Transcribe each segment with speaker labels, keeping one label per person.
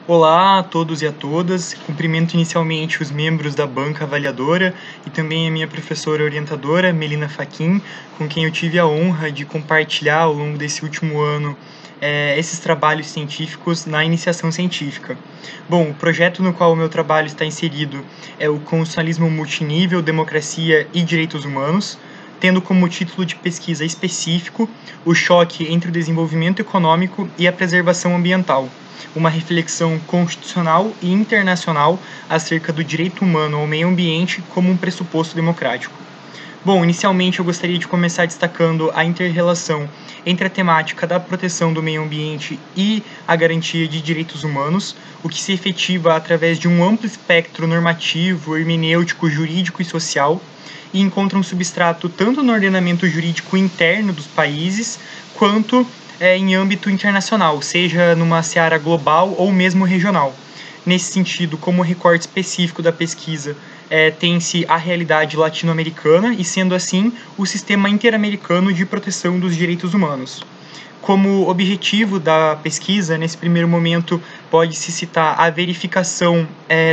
Speaker 1: Olá a todos e a todas, cumprimento inicialmente os membros da banca avaliadora e também a minha professora orientadora, Melina Fachin, com quem eu tive a honra de compartilhar ao longo desse último ano esses trabalhos científicos na iniciação científica. Bom, o projeto no qual o meu trabalho está inserido é o Constitucionalismo Multinível, Democracia e Direitos Humanos, tendo como título de pesquisa específico o choque entre o desenvolvimento econômico e a preservação ambiental, uma reflexão constitucional e internacional acerca do direito humano ao meio ambiente como um pressuposto democrático. Bom, inicialmente eu gostaria de começar destacando a inter-relação entre a temática da proteção do meio ambiente e a garantia de direitos humanos, o que se efetiva através de um amplo espectro normativo, hermenêutico, jurídico e social, e encontra um substrato tanto no ordenamento jurídico interno dos países, quanto em âmbito internacional, seja numa seara global ou mesmo regional. Nesse sentido, como recorte específico da pesquisa, tem-se a realidade latino-americana e, sendo assim, o sistema interamericano de proteção dos direitos humanos. Como objetivo da pesquisa, nesse primeiro momento, pode-se citar a verificação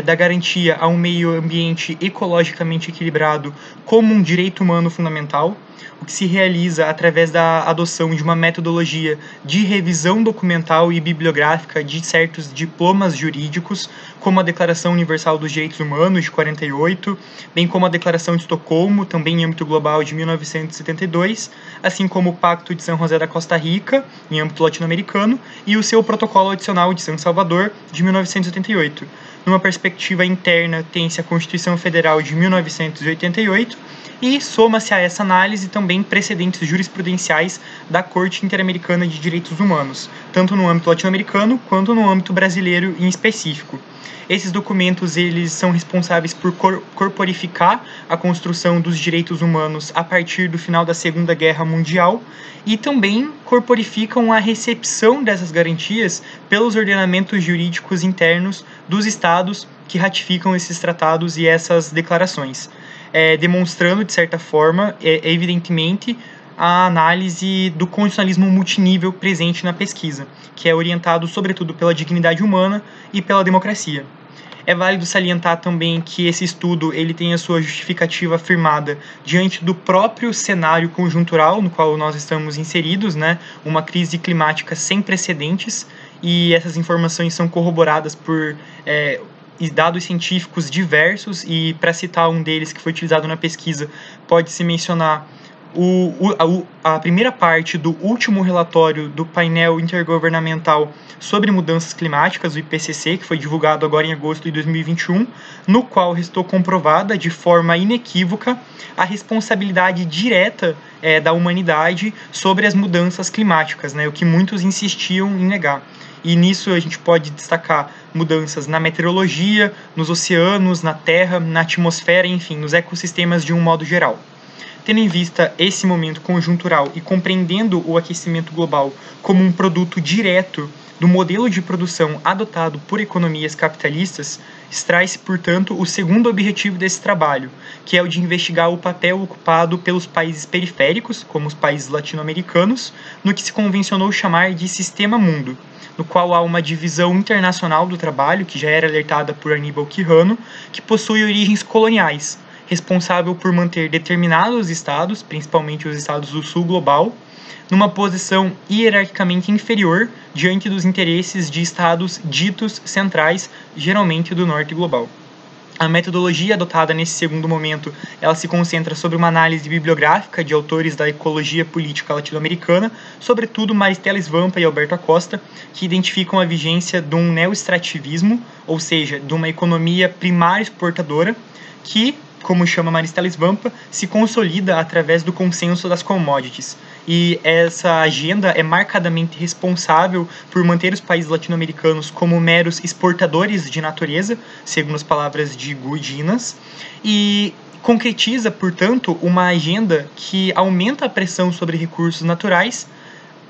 Speaker 1: da garantia a um meio ambiente ecologicamente equilibrado como um direito humano fundamental, o que se realiza através da adoção de uma metodologia de revisão documental e bibliográfica de certos diplomas jurídicos, como a Declaração Universal dos Direitos Humanos, de 48, bem como a Declaração de Estocolmo, também em âmbito global, de 1972, assim como o Pacto de San José da Costa Rica, em âmbito latino-americano, e o seu Protocolo Adicional de San Salvador, de 1988. Numa perspectiva interna, tem-se a Constituição Federal de 1988, e soma-se a essa análise também precedentes jurisprudenciais da Corte Interamericana de Direitos Humanos, tanto no âmbito latino-americano quanto no âmbito brasileiro em específico. Esses documentos eles são responsáveis por corporificar a construção dos direitos humanos a partir do final da Segunda Guerra Mundial e também corporificam a recepção dessas garantias pelos ordenamentos jurídicos internos dos estados que ratificam esses tratados e essas declarações, demonstrando, de certa forma, evidentemente, a análise do constitucionalismo multinível presente na pesquisa, que é orientado, sobretudo, pela dignidade humana e pela democracia. É válido salientar também que esse estudo ele tem a sua justificativa afirmada diante do próprio cenário conjuntural no qual nós estamos inseridos, uma crise climática sem precedentes, e essas informações são corroboradas por dados científicos diversos, e para citar um deles que foi utilizado na pesquisa, pode-se mencionar a primeira parte do último relatório do painel intergovernamental sobre mudanças climáticas, o IPCC, que foi divulgado agora em agosto de 2021, no qual restou comprovada de forma inequívoca a responsabilidade direta da humanidade sobre as mudanças climáticas, o que muitos insistiam em negar. E nisso a gente pode destacar mudanças na meteorologia, nos oceanos, na terra, na atmosfera, enfim, nos ecossistemas de um modo geral. Tendo em vista esse momento conjuntural e compreendendo o aquecimento global como um produto direto do modelo de produção adotado por economias capitalistas, extrai-se, portanto, o segundo objetivo desse trabalho, que é o de investigar o papel ocupado pelos países periféricos, como os países latino-americanos, no que se convencionou chamar de Sistema Mundo, no qual há uma divisão internacional do trabalho, que já era alertada por Aníbal Quijano, que possui origens coloniais, responsável por manter determinados estados, principalmente os estados do sul global, numa posição hierarquicamente inferior diante dos interesses de estados ditos centrais, geralmente do norte global. A metodologia adotada nesse segundo momento, ela se concentra sobre uma análise bibliográfica de autores da ecologia política latino-americana, sobretudo Maristela Svampa e Alberto Acosta, que identificam a vigência de um neoextrativismo, ou seja, de uma economia primária exportadora, que, como chama Maristela Svampa, se consolida através do consenso das commodities. E essa agenda é marcadamente responsável por manter os países latino-americanos como meros exportadores de natureza, segundo as palavras de Gurdinas, e concretiza, portanto, uma agenda que aumenta a pressão sobre recursos naturais,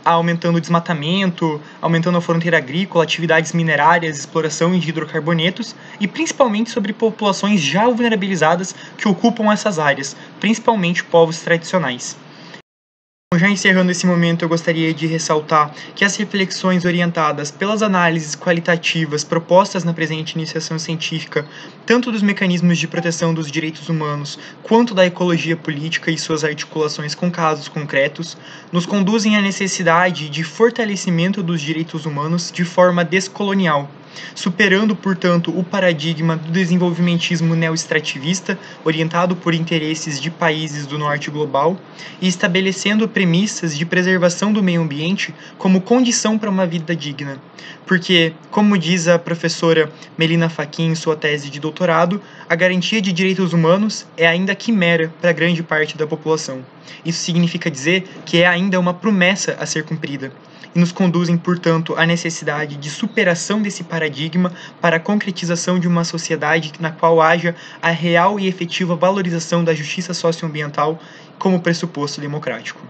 Speaker 1: aumentando o desmatamento, aumentando a fronteira agrícola, atividades minerárias, exploração de hidrocarbonetos e principalmente sobre populações já vulnerabilizadas que ocupam essas áreas, principalmente povos tradicionais. já encerrando esse momento, eu gostaria de ressaltar que as reflexões orientadas pelas análises qualitativas propostas na presente iniciação científica, tanto dos mecanismos de proteção dos direitos humanos, quanto da ecologia política e suas articulações com casos concretos, nos conduzem à necessidade de fortalecimento dos direitos humanos de forma descolonial, superando, portanto, o paradigma do desenvolvimentismo neoextrativista, orientado por interesses de países do norte global, e estabelecendo premissas de preservação do meio ambiente como condição para uma vida digna. Porque, como diz a professora Melina Fachin em sua tese de doutorado, a garantia de direitos humanos é ainda quimera para grande parte da população. Isso significa dizer que é ainda uma promessa a ser cumprida, e nos conduzem, portanto, à necessidade de superação desse paradigma para a concretização de uma sociedade na qual haja a real e efetiva valorização da justiça socioambiental como pressuposto democrático.